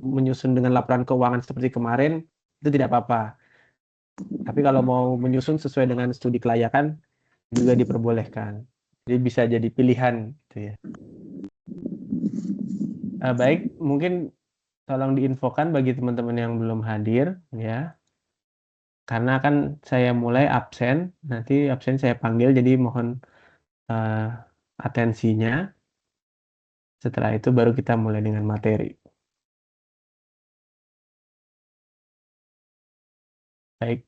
menyusun dengan laporan keuangan seperti kemarin, itu tidak apa-apa. Tapi kalau mau menyusun sesuai dengan studi kelayakan, juga diperbolehkan. Jadi bisa jadi pilihan, gitu ya. Baik, mungkin tolong diinfokan bagi teman-teman yang belum hadir, ya. Karena kan saya mulai absen, nanti absen saya panggil, jadi mohon atensinya. Setelah itu baru kita mulai dengan materi. Baik.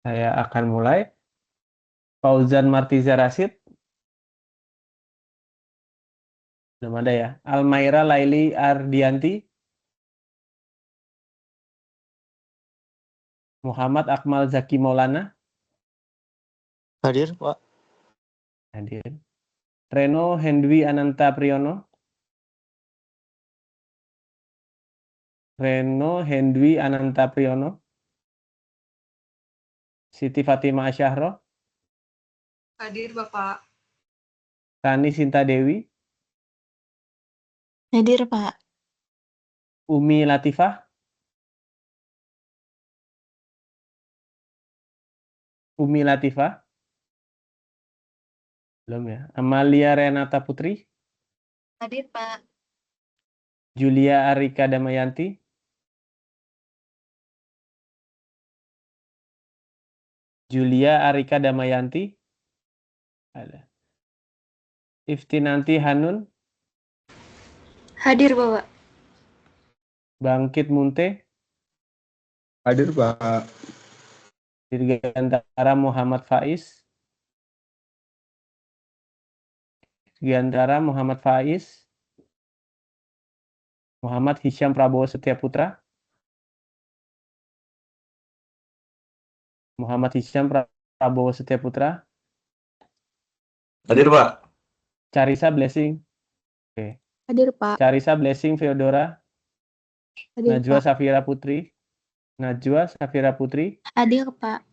Saya akan mulai. Fauzan Martiza Rasid. Belum ada ya. Almaira Laili Ardianti. Muhammad Akmal Zaki Maulana. Hadir, Pak. Hadir. Reno Hendwi Ananta Priyono. Reno Hendwi Ananta Priyono. Siti Fatimah Asyahro. Hadir, Bapak. Tani Sinta Dewi. Hadir, Pak. Umi Latifah. Umi Latifah. Belum ya. Amalia Renata Putri. Hadir, Pak. Julia Arika Damayanti. Julia Arika Damayanti. Ada. Iftinanti Hanun. Hadir, Bapak. Bangkit Munte. Hadir, Pak. Dirgantara Muhammad Faiz. Dirgantara Muhammad Faiz. Muhammad Hisham Prabowo Setiaputra. Muhammad Hisham Prabowo Setiaputra. Hadir, Pak. Carissa Blessing. Oke. Hadir, Pak. Carissa Blessing Theodora. Hadir, Najwa Pak. Safira Putri. Najwa Safira Putri. Hadir, Pak.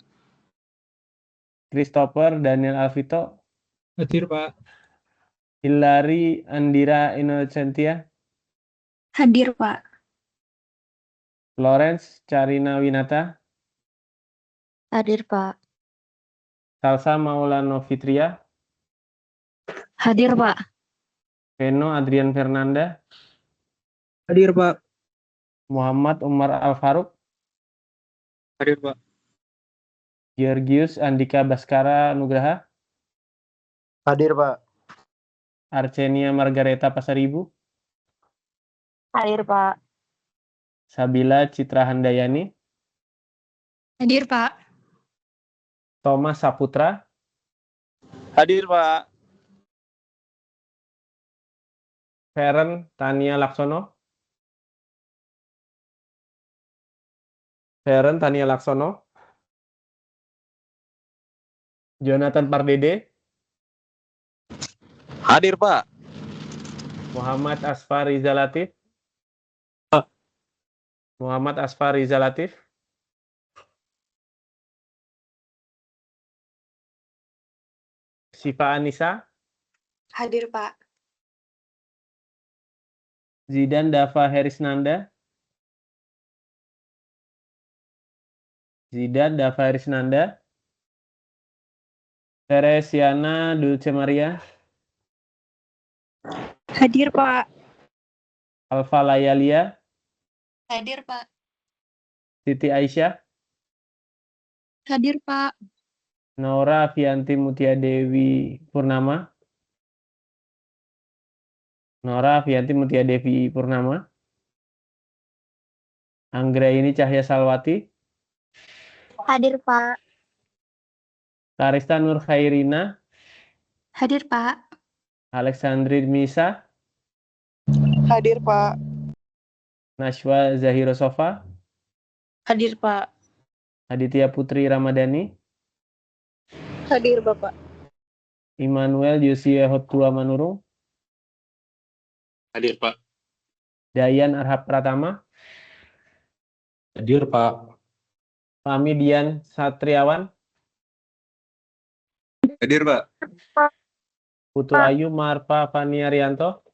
Christopher Daniel Alvito. Hadir, Pak. Hilary Andira Innocentia. Hadir, Pak. Florence Carina Winata. Hadir, Pak. Salsa Maulana Fitria. Hadir, Pak. Veno Adrian Fernanda. Hadir, Pak. Muhammad Umar Al-Faruq. Hadir, Pak. Georgius Andika Baskara Nugraha. Hadir, Pak. Arcenia Margareta Pasaribu. Hadir, Pak. Sabila Citra Handayani. Hadir, Pak. Thomas Saputra. Hadir, Pak. Feren Tania Laksono. Feren Tania Laksono. Jonathan Pardede. Hadir, Pak. Muhammad Asfar Riza Latif. Muhammad Asfar Riza Latif. Sifa Anissa. Hadir, Pak. Zidan Dava Herisnanda. Zidan Dava Herisnanda. Teresiana Dulce Maria. Hadir, Pak. Alfa Layalia. Hadir, Pak. Siti Aisyah. Hadir, Pak. Naura Avianti Mutia Dewi Purnama. Naura Avianti Mutia Devi Purnama. Anggraini Cahya Salwati. Hadir, Pak. Karista Nur Khairina. Hadir, Pak. Alexandri Misa. Hadir, Pak. Nashwa Zahiro Sofa. Hadir, Pak. Aditya Putri Ramadhani. Hadir, Bapak. Immanuel Yosia Hotua Manurung. Hadir, Pak. Dayan Arhab Pratama. Hadir, Pak. Fahmi Dian Satriawan. Hadir, Pak. Putu Pak. Ayu Marpa Fani Arianto,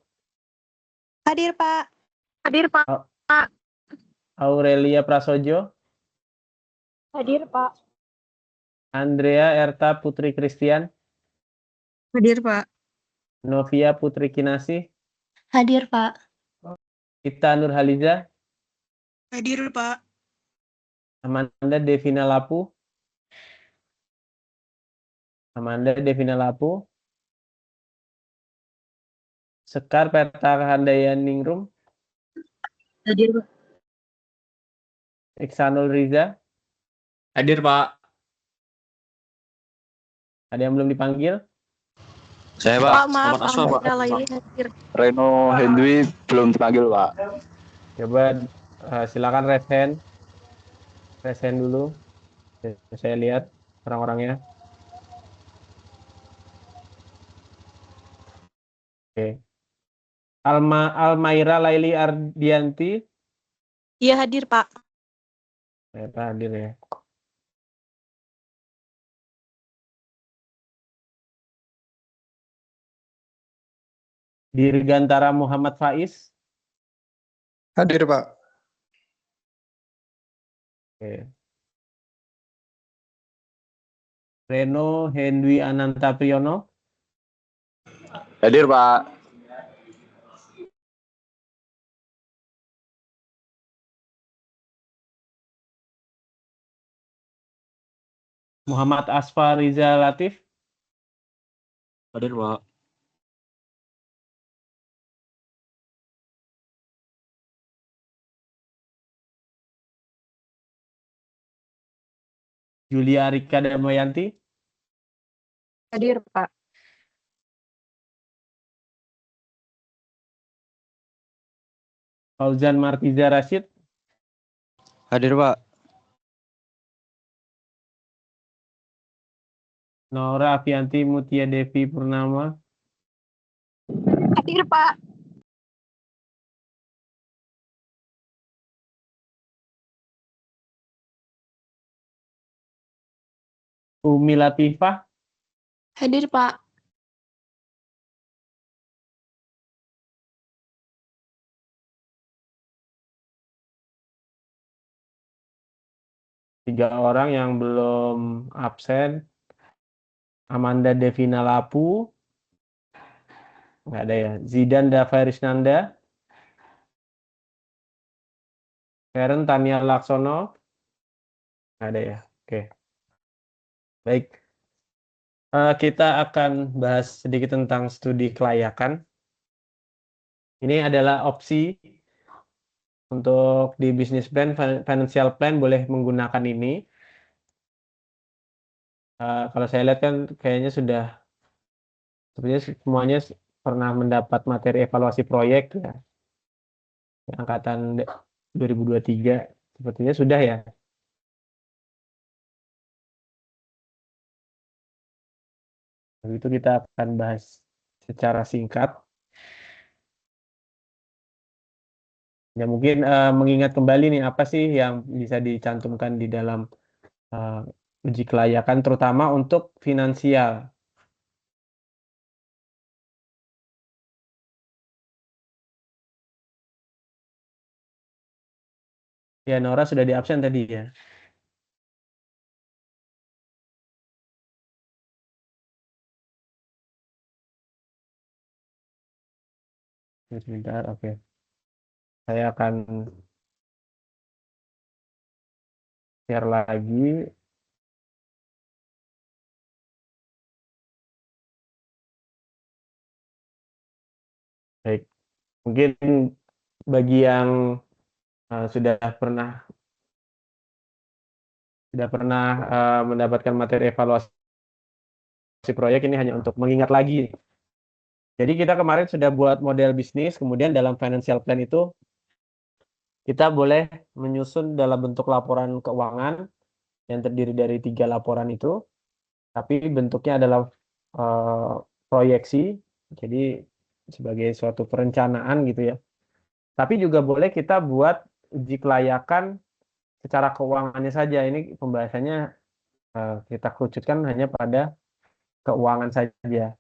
Hadir, Pak. Hadir, Pak. Aurelia Prasojo, Hadir, Pak. Andrea Erta Putri Christian, Hadir, Pak. Novia Putri Kinasih, Hadir, Pak. Ita Nurhaliza, Hadir, Pak. Amanda Devina Lapu, Sekar Peta Handayani Ningrum, Hadir, Pak. Iksanul Riza, Hadir, Pak. ada yang belum dipanggil? Saya, Pak, Pak. maaf, Selamat asal, Pak. Amanda Laili hadir. Reno Hendwi belum dipanggil, Pak. Coba silakan raise hand dulu. Saya lihat orang-orangnya. Oke. Almaira Laili Ardianti, Iya, hadir, Pak. hadir ya. Dirgantara Muhammad Faiz. Hadir, Pak. Oke. Reno Hendwi Ananta Priyono. Hadir, Pak. Muhammad Asfar Riza Latif. Hadir, Pak. Julia Rika Damayanti. Hadir, Pak. Fauzan Martiza Rashid. Hadir, Pak. Nora Afianti Mutia Devi Purnama. Hadir, Pak. Umi Latifah. Hadir, Pak. Tiga orang yang belum absen. Amanda Devina Lapu. Nggak ada ya. Zidan Davarisnanda. Karen Tania Laksono. Nggak ada ya. Oke. Baik. Kita akan bahas sedikit tentang studi kelayakan. Ini adalah opsi untuk di business plan, financial plan boleh menggunakan ini. Kalau saya lihat kan kayaknya sebenarnya semuanya pernah mendapat materi evaluasi proyek ya. Angkatan 2023 sepertinya sudah ya. Begitu kita akan bahas secara singkat. Ya mungkin mengingat kembali nih apa sih yang bisa dicantumkan di dalam uji kelayakan terutama untuk finansial. Ya Nora sudah di absen tadi ya. Sebentar, oke. Saya akan share lagi. Baik, mungkin bagi yang sudah pernah mendapatkan materi evaluasi proyek ini hanya untuk mengingat lagi. Jadi kita kemarin sudah buat model bisnis, kemudian dalam financial plan itu kita boleh menyusun dalam bentuk laporan keuangan yang terdiri dari 3 laporan itu, tapi bentuknya adalah proyeksi, jadi sebagai suatu perencanaan gitu ya. Tapi juga boleh kita buat uji kelayakan secara keuangannya saja. Ini pembahasannya kita kerucutkan hanya pada keuangan saja.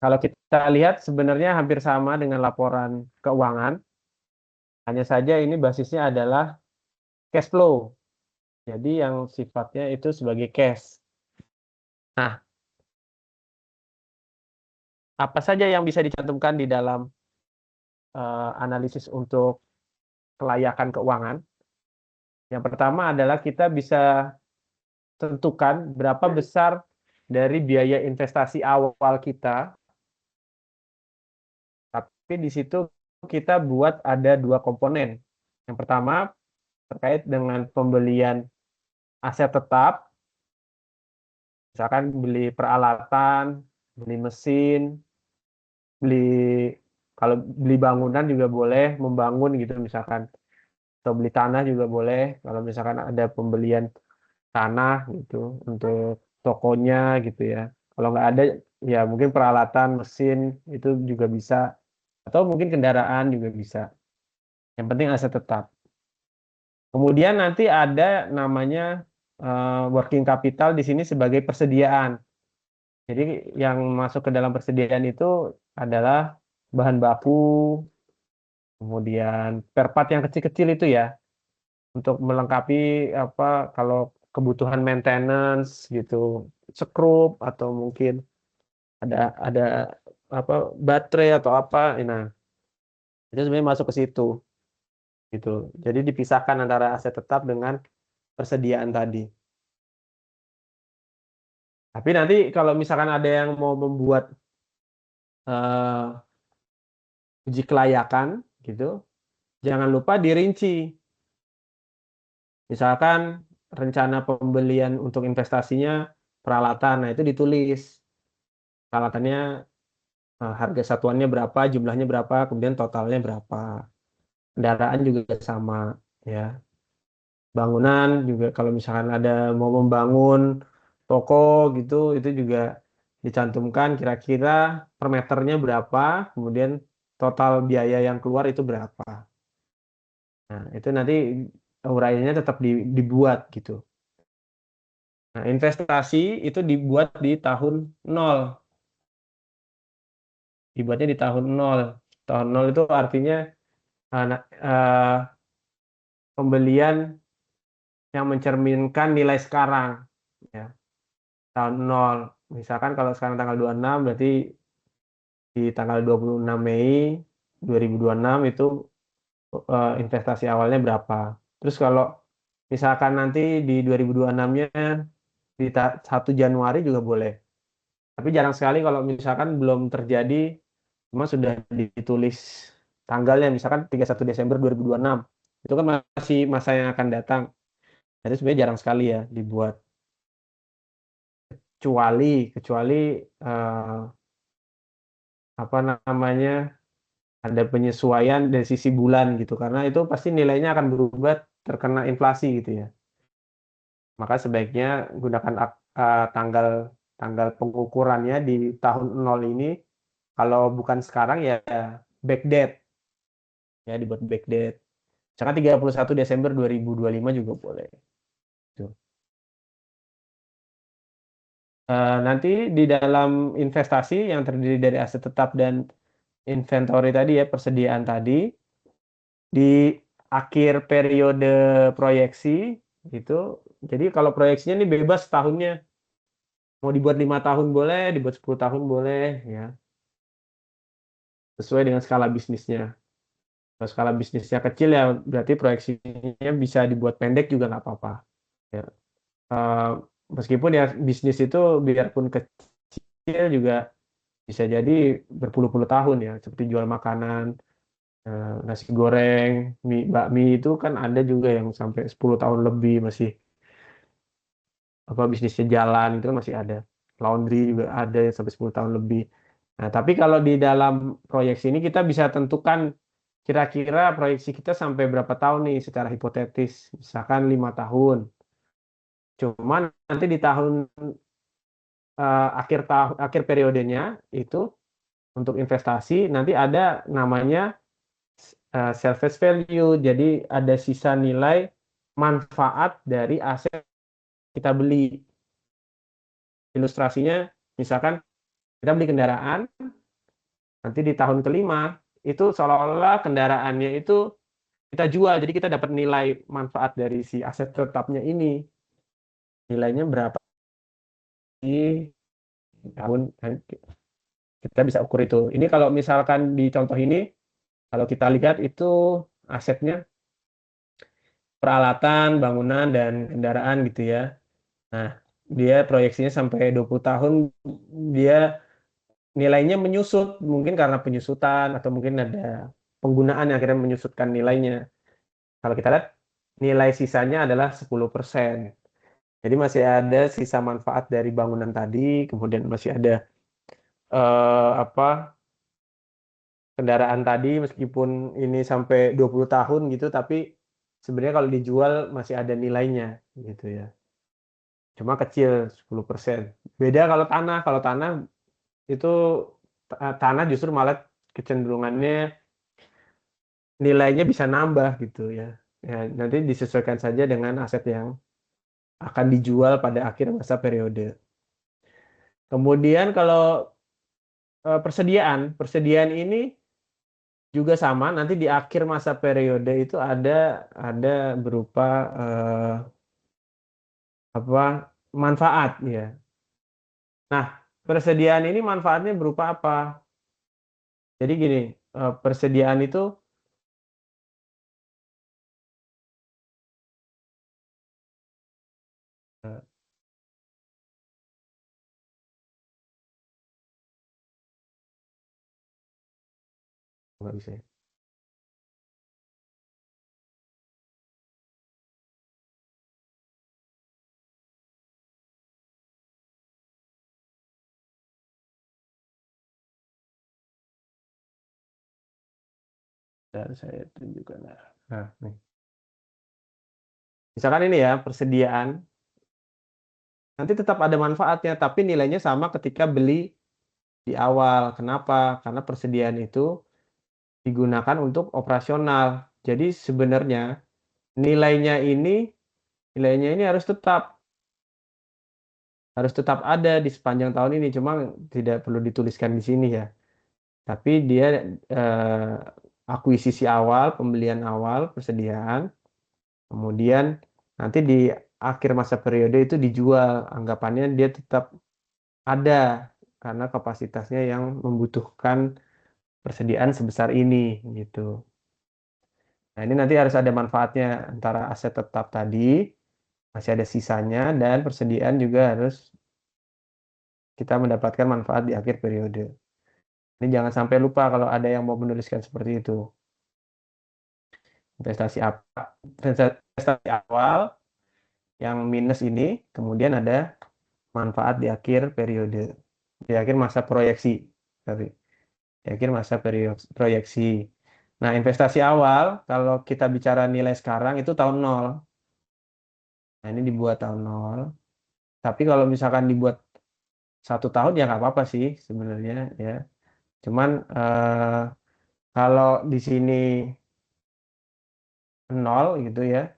Kalau kita lihat sebenarnya hampir sama dengan laporan keuangan, hanya saja ini basisnya adalah cash flow. Jadi yang sifatnya itu sebagai cash. Nah, apa saja yang bisa dicantumkan di dalam analisis untuk kelayakan keuangan? Yang pertama adalah kita bisa tentukan berapa besar dari biaya investasi awal kita, tapi di situ kita buat ada 2 komponen. Yang pertama terkait dengan pembelian aset tetap, misalkan beli peralatan, beli mesin, kalau beli bangunan juga boleh, membangun gitu misalkan, atau beli tanah juga boleh, kalau misalkan ada pembelian tanah gitu untuk tokonya gitu ya. Kalau nggak ada ya mungkin peralatan, mesin itu juga bisa, atau mungkin kendaraan juga bisa. Yang penting aset tetap. Kemudian nanti ada namanya working capital di sini sebagai persediaan. Jadi yang masuk ke dalam persediaan itu adalah bahan baku, kemudian spare part yang kecil-kecil itu ya, untuk melengkapi apa kalau kebutuhan maintenance gitu, skrup atau mungkin ada apa baterai atau apa. Nah, itu sebenarnya masuk ke situ gitu. Jadi dipisahkan antara aset tetap dengan persediaan tadi. Tapi nanti kalau misalkan ada yang mau membuat uji kelayakan gitu, jangan lupa dirinci. Misalkan rencana pembelian untuk investasinya peralatan, nah itu ditulis peralatannya, harga satuannya berapa, jumlahnya berapa, kemudian totalnya berapa. Kendaraan juga sama ya. Bangunan juga kalau misalkan ada mau membangun toko gitu, itu juga dicantumkan kira-kira per meternya berapa, kemudian total biaya yang keluar itu berapa. Nah, itu nanti uraiannya tetap dibuat gitu. Nah, investasi itu dibuat di tahun 0. Dibuatnya di tahun 0. Tahun 0 itu artinya pembelian yang mencerminkan nilai sekarang ya. Tahun 0. Misalkan kalau sekarang tanggal 26 berarti di tanggal 26 Mei 2026 itu investasi awalnya berapa. Terus kalau misalkan nanti di 2026-nya di 1 Januari juga boleh. Tapi jarang sekali kalau misalkan belum terjadi, cuma sudah ditulis tanggalnya, misalkan 31 Desember 2026. Itu kan masih masa yang akan datang. Jadi sebenarnya jarang sekali ya dibuat. Kecuali apa namanya, ada penyesuaian dari sisi bulan gitu. Karena itu pasti nilainya akan berubah terkena inflasi gitu ya. Maka sebaiknya gunakan tanggal tanggal pengukurannya di tahun 0 ini. Kalau bukan sekarang ya backdate. Ya dibuat backdate. Misalkan 31 Desember 2025 juga boleh. Gitu. Nanti di dalam investasi yang terdiri dari aset tetap dan inventory tadi ya, persediaan tadi, di akhir periode proyeksi gitu. Jadi kalau proyeksinya ini bebas tahunnya. Mau dibuat 5 tahun boleh, dibuat 10 tahun boleh ya. Sesuai dengan skala bisnisnya. Kalau skala bisnisnya kecil ya berarti proyeksinya bisa dibuat pendek juga nggak apa-apa. Ya. Meskipun ya bisnis itu biarpun kecil juga bisa jadi berpuluh-puluh tahun ya, seperti jual makanan, nasi goreng, bakmi itu kan ada juga yang sampai 10 tahun lebih masih apa bisnisnya jalan, itu kan masih ada. Laundry juga ada yang sampai 10 tahun lebih. Nah, tapi kalau di dalam proyeksi ini kita bisa tentukan kira-kira proyeksi kita sampai berapa tahun nih secara hipotetis, misalkan 5 tahun. Cuman nanti di tahun akhir periodenya itu untuk investasi nanti ada namanya salvage value. Jadi ada sisa nilai manfaat dari aset kita beli. Ilustrasinya misalkan Kita beli kendaraan, nanti di tahun kelima itu seolah-olah kendaraannya itu kita jual, jadi kita dapat nilai manfaat dari si aset tetapnya ini. Nilainya berapa sih tahun, kita bisa ukur itu. Ini kalau misalkan di contoh ini, kalau kita lihat itu asetnya peralatan, bangunan, dan kendaraan gitu ya. Nah, dia proyeksinya sampai 20 tahun, dia nilainya menyusut, mungkin karena penyusutan, atau mungkin ada penggunaan yang akhirnya menyusutkan nilainya. Kalau kita lihat, nilai sisanya adalah 10%. Jadi masih ada sisa manfaat dari bangunan tadi, kemudian masih ada kendaraan tadi, meskipun ini sampai 20 tahun gitu, tapi sebenarnya kalau dijual masih ada nilainya gitu ya. Cuma kecil 10%. Beda kalau tanah itu tanah justru malah kecenderungannya nilainya bisa nambah gitu ya. Ya, nanti disesuaikan saja dengan aset yang akan dijual pada akhir masa periode. Kemudian kalau persediaan ini juga sama, nanti di akhir masa periode itu ada berupa manfaat ya. Nah, persediaan ini manfaatnya berupa apa? Jadi gini, persediaan itu nggak bisa ya. Dan saya tunjukkan. Nah, nih. Misalkan ini ya, persediaan. Nanti tetap ada manfaatnya, tapi nilainya sama ketika beli di awal. Kenapa? Karena persediaan itu digunakan untuk operasional. Jadi sebenarnya nilainya ini harus tetap ada di sepanjang tahun ini. Cuma tidak perlu dituliskan di sini ya. Tapi dia akuisisi awal, pembelian awal, persediaan. Kemudian nanti di akhir masa periode itu dijual. Anggapannya dia tetap ada karena kapasitasnya yang membutuhkan persediaan sebesar ini gitu. Nah, ini nanti harus ada manfaatnya antara aset tetap tadi, masih ada sisanya, dan persediaan juga harus kita mendapatkan manfaat di akhir periode. Ini jangan sampai lupa kalau ada yang mau menuliskan seperti itu. Investasi apa? Investasi awal yang minus ini, kemudian ada manfaat di akhir periode, di akhir masa proyeksi. Sorry. Di akhir masa proyeksi. Nah, investasi awal, kalau kita bicara nilai sekarang itu tahun 0. Nah, ini dibuat tahun 0. Tapi kalau misalkan dibuat 1 tahun ya nggak apa-apa sih sebenarnya ya. Cuman kalau di sini 0 gitu ya,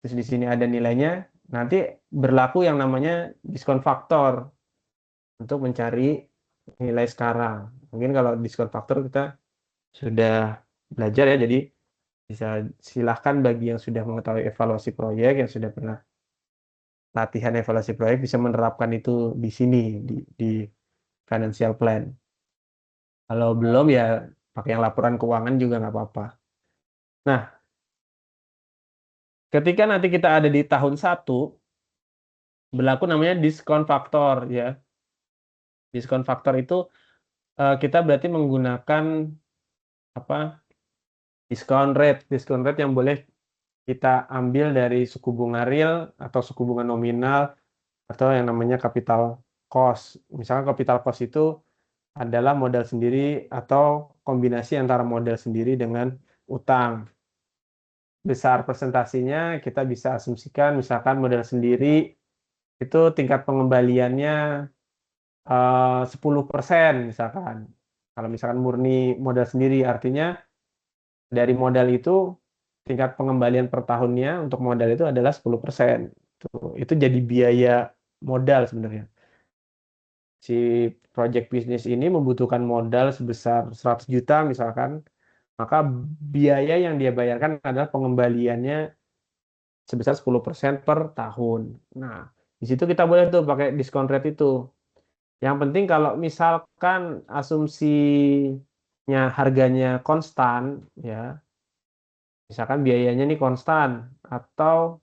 terus di sini ada nilainya, nanti berlaku yang namanya diskon faktor untuk mencari nilai sekarang. Mungkin kalau diskon faktor kita sudah belajar ya, jadi bisa silahkan bagi yang sudah mengetahui evaluasi proyek, yang sudah pernah latihan evaluasi proyek, bisa menerapkan itu di sini, di financial plan. Kalau belum ya pakai yang laporan keuangan juga nggak apa-apa. Nah, ketika nanti kita ada di tahun 1, berlaku namanya diskon faktor ya. Diskon faktor itu kita berarti menggunakan diskon rate yang boleh kita ambil dari suku bunga real atau suku bunga nominal atau yang namanya capital cost. Misalkan capital cost itu adalah modal sendiri atau kombinasi antara modal sendiri dengan utang. Besar presentasinya kita bisa asumsikan misalkan modal sendiri itu tingkat pengembaliannya 10% misalkan. Kalau misalkan murni modal sendiri artinya dari modal itu tingkat pengembalian per tahunnya untuk modal itu adalah 10%. Itu jadi biaya modal sebenarnya. si project bisnis ini membutuhkan modal sebesar 100 juta misalkan, maka biaya yang dia bayarkan adalah pengembaliannya sebesar 10% per tahun. Nah, di situ kita boleh tuh pakai diskon rate itu. Yang penting kalau misalkan asumsinya harganya konstan, ya, misalkan biayanya nih konstan atau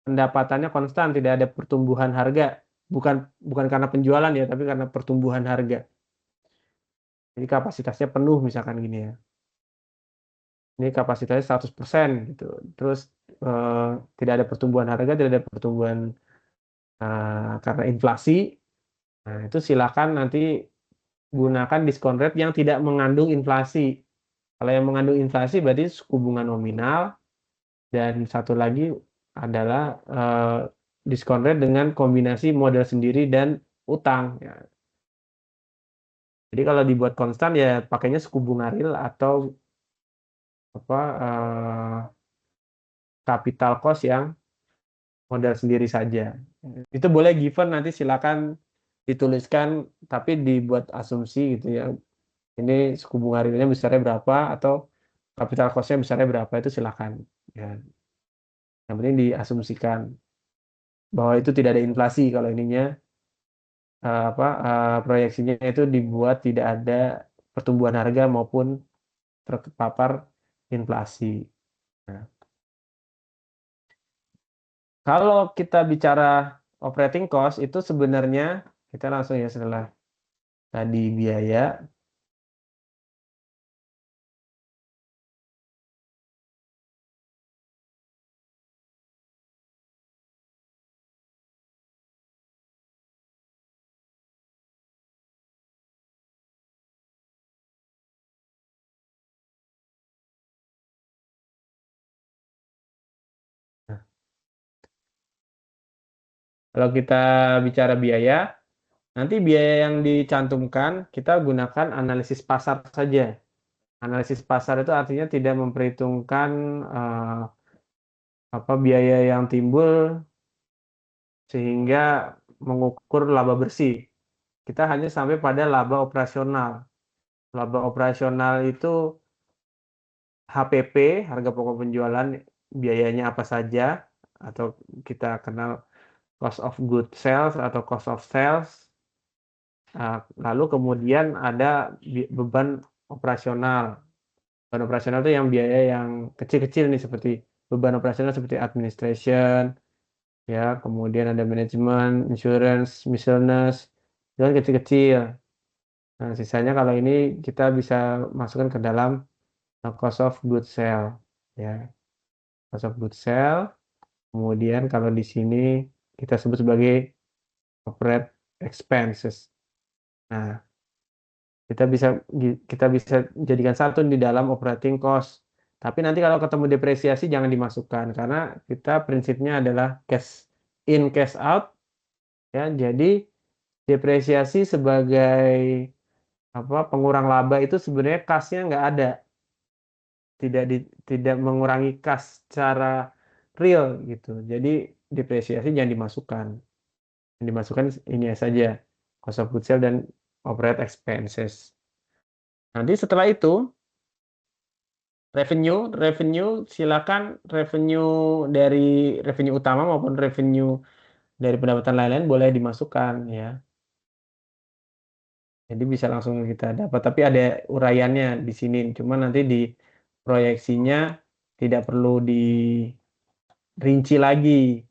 pendapatannya konstan, tidak ada pertumbuhan harga, bukan bukan karena penjualan ya, tapi karena pertumbuhan harga. Jadi kapasitasnya penuh misalkan gini ya. Ini kapasitasnya 100% gitu. Terus tidak ada pertumbuhan harga, tidak ada pertumbuhan karena inflasi. Nah, itu silakan nanti gunakan diskon rate yang tidak mengandung inflasi. Kalau yang mengandung inflasi berarti suku bunga nominal, dan satu lagi adalah diskon rate dengan kombinasi modal sendiri dan utang. Ya. Jadi kalau dibuat konstan ya pakainya suku bunga real atau apa capital cost yang modal sendiri saja. Itu boleh given, nanti silakan dituliskan tapi dibuat asumsi gitu ya. Ini suku bunga realnya besarnya berapa atau capital cost-nya besarnya berapa, itu silakan. Ya. Yang penting diasumsikan bahwa itu tidak ada inflasi kalau ininya proyeksinya itu dibuat tidak ada pertumbuhan harga maupun terpapar inflasi. Nah, kalau kita bicara operating cost itu sebenarnya kita langsung ya setelah tadi biaya. Kalau kita bicara biaya, nanti biaya yang dicantumkan kita gunakan analisis pasar saja. Analisis pasar itu artinya tidak memperhitungkan biaya yang timbul sehingga mengukur laba bersih. Kita hanya sampai pada laba operasional. Laba operasional itu HPP, harga pokok penjualan, biayanya apa saja, atau kita kenal cost of goods sales atau cost of sales. Lalu kemudian ada beban operasional. Beban operasional itu yang biaya yang kecil-kecil nih, seperti beban operasional seperti administration, ya, kemudian ada manajemen, insurance, miscellaneous, itu kan kecil-kecil. Nah, sisanya kalau ini kita bisa masukkan ke dalam cost of goods sale, ya, cost of goods sale. Kemudian kalau di sini kita sebut sebagai operate expenses. Nah, kita bisa jadikan satu di dalam operating cost. Tapi nanti kalau ketemu depresiasi jangan dimasukkan karena kita prinsipnya adalah cash in cash out, ya. Jadi depresiasi sebagai pengurang laba itu sebenarnya kasnya nggak ada, tidak mengurangi kas secara real gitu. Jadi depresiasi jangan dimasukkan. Yang dimasukkan ini saja, cost of goods sold dan operate expenses. Nanti setelah itu revenue silakan revenue dari revenue utama maupun revenue dari pendapatan lain-lain boleh dimasukkan ya. Jadi bisa langsung kita dapat, tapi ada uraiannya di sini. Cuma nanti di proyeksinya tidak perlu dirinci lagi.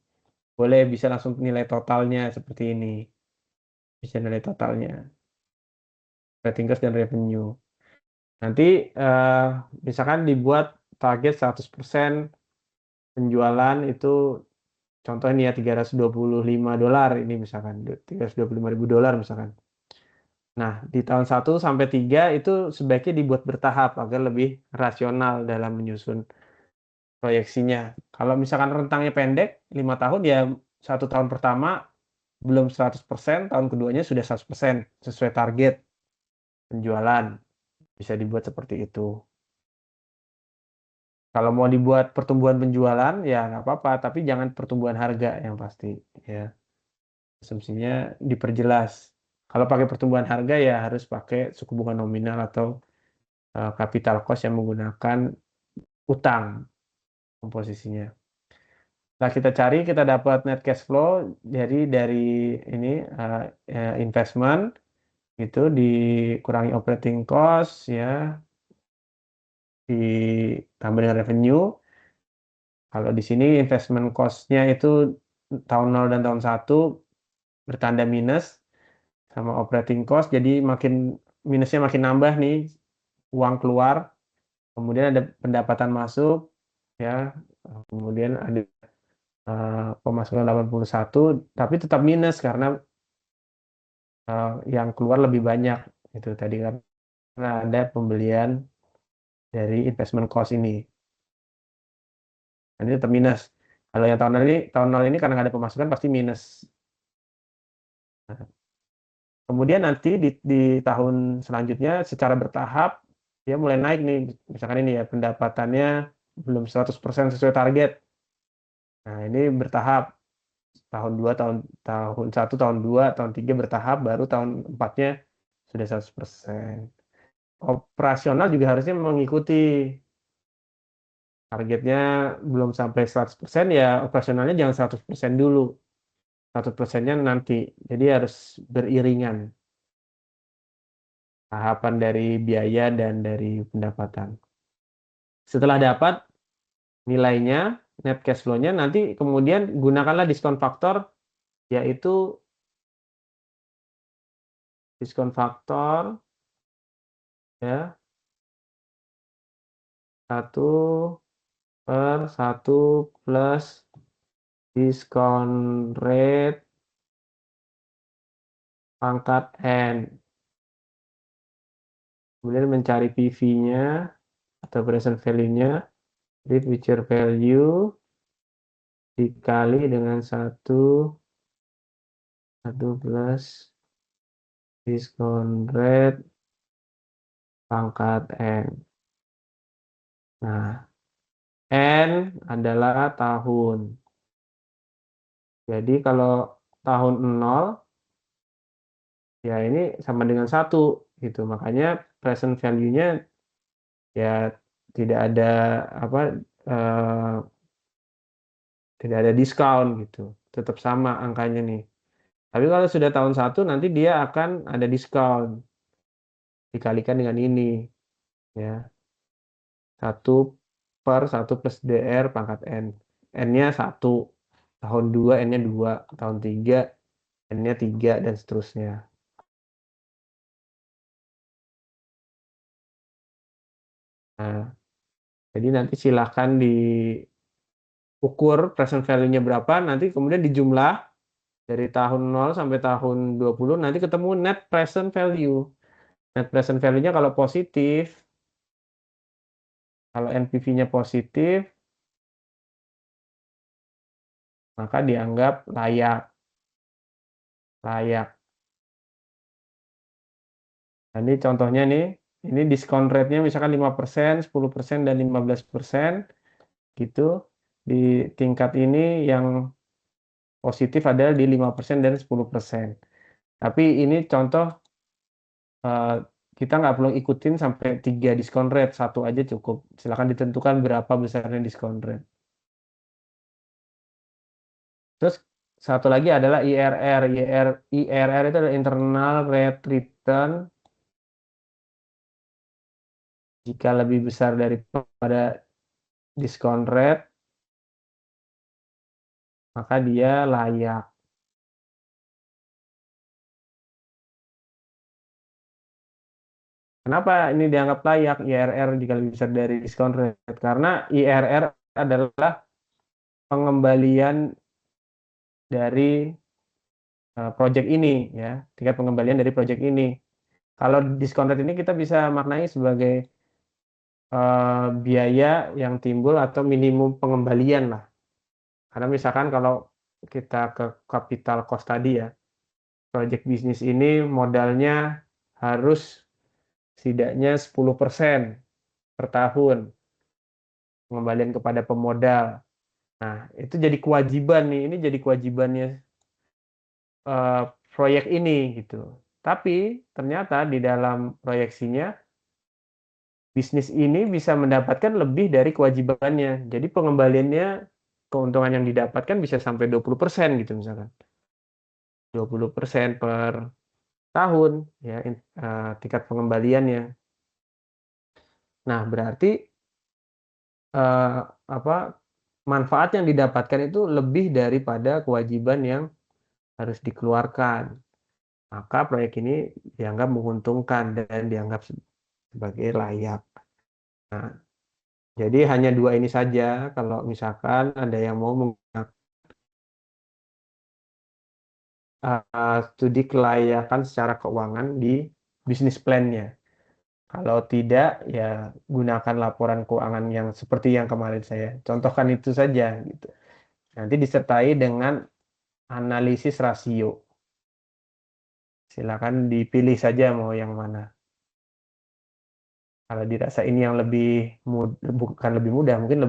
Boleh bisa langsung nilai totalnya seperti ini. Bisa nilai totalnya. Operating cost dan revenue. Nanti misalkan dibuat target 100% penjualan itu, contohnya nih ya $325 ini misalkan, $325.000 misalkan. Nah, di tahun 1 sampai 3 itu sebaiknya dibuat bertahap agar lebih rasional dalam menyusun proyeksinya. Kalau misalkan rentangnya pendek, 5 tahun ya 1 tahun pertama belum 100%, tahun keduanya sudah 100% sesuai target penjualan. Bisa dibuat seperti itu. Kalau mau dibuat pertumbuhan penjualan ya nggak apa-apa, tapi jangan pertumbuhan harga yang pasti ya. Asumsinya diperjelas. Kalau pakai pertumbuhan harga ya harus pakai suku bunga nominal atau capital cost yang menggunakan utang komposisinya. Nah, kita cari, kita dapat net cash flow jadi dari ini investment itu dikurangi operating cost ya, ditambah dengan revenue. Kalau di sini investment cost-nya itu tahun 0 dan tahun 1 bertanda minus sama operating cost, jadi minusnya makin nambah nih, uang keluar, kemudian ada pendapatan masuk ya, kemudian ada pemasukan 81 tapi tetap minus karena yang keluar lebih banyak itu tadi karena ada pembelian dari investment cost ini. Ini tetap minus. Kalau yang tahun 0 ini karena nggak ada pemasukan pasti minus. Nah, kemudian nanti di tahun selanjutnya secara bertahap dia mulai naik nih. Misalkan ini ya pendapatannya belum 100% sesuai target. Nah, ini bertahap. Tahun 2, tahun 1, tahun 2, tahun 3 bertahap, baru tahun 4-nya sudah 100%. Operasional juga harusnya mengikuti. Targetnya belum sampai 100%, ya operasionalnya jangan 100% dulu. 100%-nya nanti. Jadi harus beriringan. Tahapan dari biaya dan dari pendapatan. Setelah dapat nilainya, net cash flow-nya, nanti kemudian gunakanlah diskon faktor, yaitu diskon faktor ya 1/1 plus diskon rate pangkat N. Kemudian mencari PV-nya atau present value-nya, jadi future value dikali dengan 1 plus diskon rate pangkat N. Nah, N adalah tahun. Jadi kalau tahun 0, ya ini sama dengan 1 gitu. Makanya present value-nya ya tidak ada tidak ada diskon gitu. Tetap sama angkanya nih. Tapi kalau sudah tahun 1 nanti dia akan ada diskon. Dikalikan dengan ini ya. 1/1 plus DR pangkat N. N-nya 1. Tahun 2 N-nya 2. Tahun 3 N-nya 3 dan seterusnya. Nah, jadi nanti silakan diukur present value-nya berapa, nanti kemudian dijumlah dari tahun 0 sampai tahun 20, nanti ketemu net present value. Net present value-nya kalau positif, kalau NPV-nya positif, maka dianggap layak. Layak. Nah, ini contohnya nih, ini diskon rate-nya misalkan 5%, 10%, dan 15%, gitu. Di tingkat ini yang positif adalah di 5% dan 10%. Tapi ini contoh, kita nggak perlu ikutin sampai 3 diskon rate, 1 aja cukup. Silakan ditentukan berapa besarnya diskon rate. Terus satu lagi adalah IRR. IRR itu adalah internal rate return. Jika lebih besar daripada diskon rate, maka dia layak. Kenapa ini dianggap layak IRR jika lebih besar dari diskon rate? Karena IRR adalah pengembalian dari project ini ya, tingkat pengembalian dari project ini. Kalau diskon rate ini kita bisa maknai sebagai biaya yang timbul atau minimum pengembalian lah. Karena misalkan kalau kita ke capital cost tadi ya, project bisnis ini modalnya harus setidaknya 10% per tahun pengembalian kepada pemodal. Nah, itu jadi kewajiban nih, ini jadi kewajibannya proyek ini gitu. Tapi ternyata di dalam proyeksinya bisnis ini bisa mendapatkan lebih dari kewajibannya. Jadi pengembaliannya, keuntungan yang didapatkan bisa sampai 20% gitu misalkan. 20% per tahun ya tingkat pengembaliannya. Nah, berarti apa manfaat yang didapatkan itu lebih daripada kewajiban yang harus dikeluarkan. Maka proyek ini dianggap menguntungkan dan dianggap sebagai layak. Nah, jadi hanya dua ini saja kalau misalkan ada yang mau menggunakan studi kelayakan secara keuangan di bisnis plan-nya. Kalau tidak, ya gunakan laporan keuangan yang seperti yang kemarin saya contohkan itu saja gitu. Nanti disertai dengan analisis rasio. Silakan dipilih saja mau yang mana. Kalau dirasa ini yang lebih bukan lebih mudah, mungkin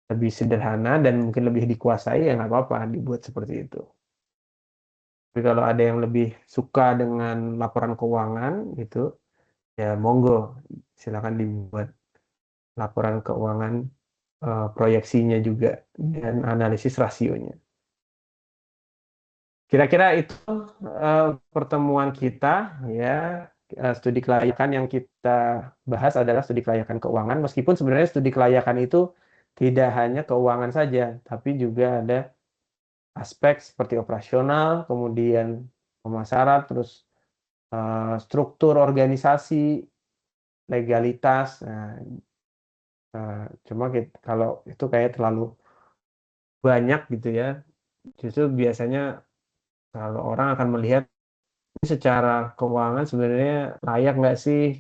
lebih sederhana dan mungkin lebih dikuasai, ya nggak apa-apa dibuat seperti itu. Tapi kalau ada yang lebih suka dengan laporan keuangan gitu, ya monggo silakan dibuat laporan keuangan proyeksinya juga dan analisis rasionya. Kira-kira itu pertemuan kita ya. Studi kelayakan yang kita bahas adalah studi kelayakan keuangan, meskipun sebenarnya studi kelayakan itu tidak hanya keuangan saja, tapi juga ada aspek seperti operasional, kemudian pemasaran, terus struktur organisasi, legalitas. Cuma kalau itu kayak terlalu banyak gitu ya. Justru biasanya kalau orang akan melihat secara keuangan sebenarnya layak nggak sih?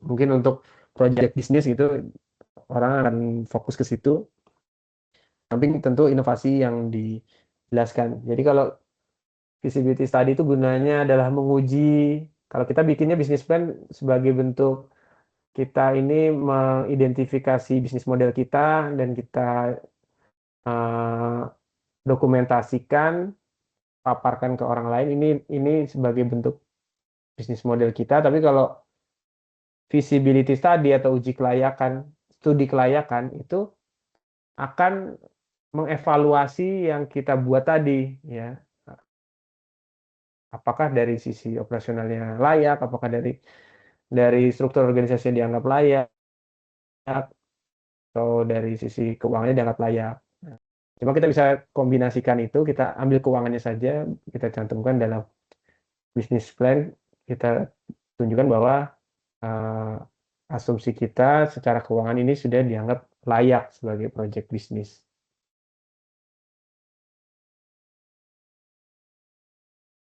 Mungkin untuk proyek bisnis gitu orang akan fokus ke situ. Tapi tentu inovasi yang dijelaskan. Jadi kalau feasibility study itu gunanya adalah menguji. Kalau kita bikinnya bisnis plan sebagai bentuk kita ini mengidentifikasi bisnis model kita dan kita dokumentasikan, paparkan ke orang lain. Ini sebagai bentuk bisnis model kita. Tapi kalau feasibility study atau uji kelayakan, studi kelayakan itu akan mengevaluasi yang kita buat tadi, ya. Apakah dari sisi operasionalnya layak, apakah dari struktur organisasi yang dianggap layak, atau dari sisi keuangannya dianggap layak. Cuma kita bisa kombinasikan itu, kita ambil keuangannya saja, kita cantumkan dalam bisnis plan, kita tunjukkan bahwa asumsi kita secara keuangan ini sudah dianggap layak sebagai proyek bisnis.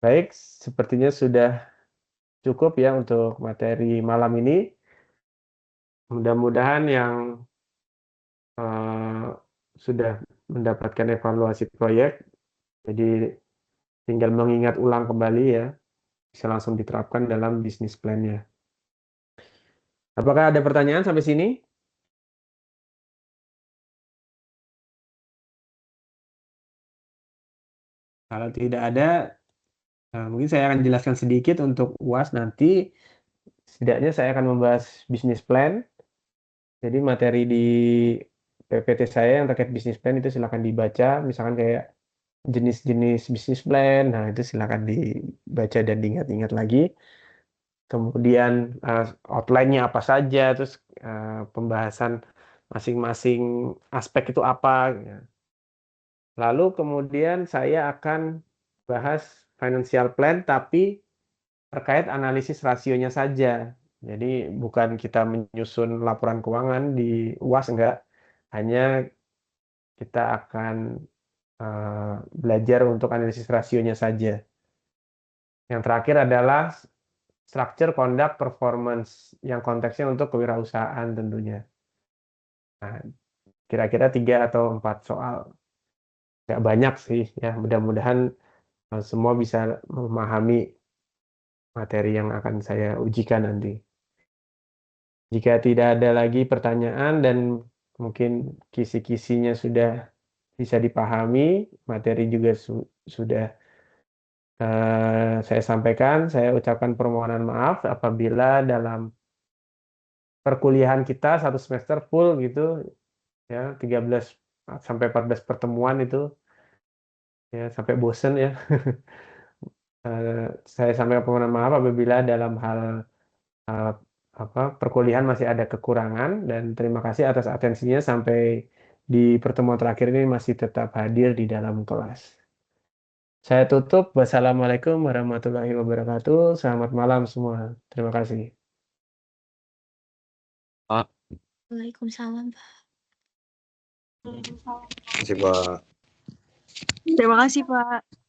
Baik, sepertinya sudah cukup ya untuk materi malam ini. Mudah-mudahan yang sudah mendapatkan evaluasi proyek, jadi tinggal mengingat ulang kembali ya, bisa langsung diterapkan dalam bisnis plan-nya. Apakah ada pertanyaan sampai sini? Kalau tidak ada, mungkin saya akan jelaskan sedikit untuk UAS nanti. Setidaknya saya akan membahas bisnis plan. Jadi materi di PPT saya yang terkait bisnis plan itu silakan dibaca. Misalkan kayak jenis-jenis bisnis plan, nah itu silakan dibaca dan diingat-ingat lagi. Kemudian outline-nya apa saja, terus pembahasan masing-masing aspek itu apa. Lalu kemudian saya akan bahas financial plan, tapi terkait analisis rasionya saja. Jadi bukan kita menyusun laporan keuangan di UAS, enggak. Hanya kita akan belajar untuk analisis rasionya saja. Yang terakhir adalah structure, conduct, performance, yang konteksnya untuk kewirausahaan tentunya. Nah, kira-kira 3 atau 4 soal. Nggak banyak sih, ya mudah-mudahan semua bisa memahami materi yang akan saya ujikan nanti. Jika tidak ada lagi pertanyaan dan mungkin kisi-kisinya sudah bisa dipahami, materi juga sudah Saya sampaikan, saya ucapkan permohonan maaf apabila dalam perkuliahan kita satu semester full gitu ya 13 sampai 14 pertemuan itu ya sampai bosen ya. Saya sampaikan permohonan maaf apabila dalam hal eh, perkuliahan masih ada kekurangan dan terima kasih atas atensinya sampai di pertemuan terakhir ini masih tetap hadir di dalam kelas. Saya tutup. Wassalamualaikum warahmatullahi wabarakatuh. Selamat malam semua. Terima kasih. Waalaikumsalam, Pak. Terima kasih, Pak. Terima kasih, Pak.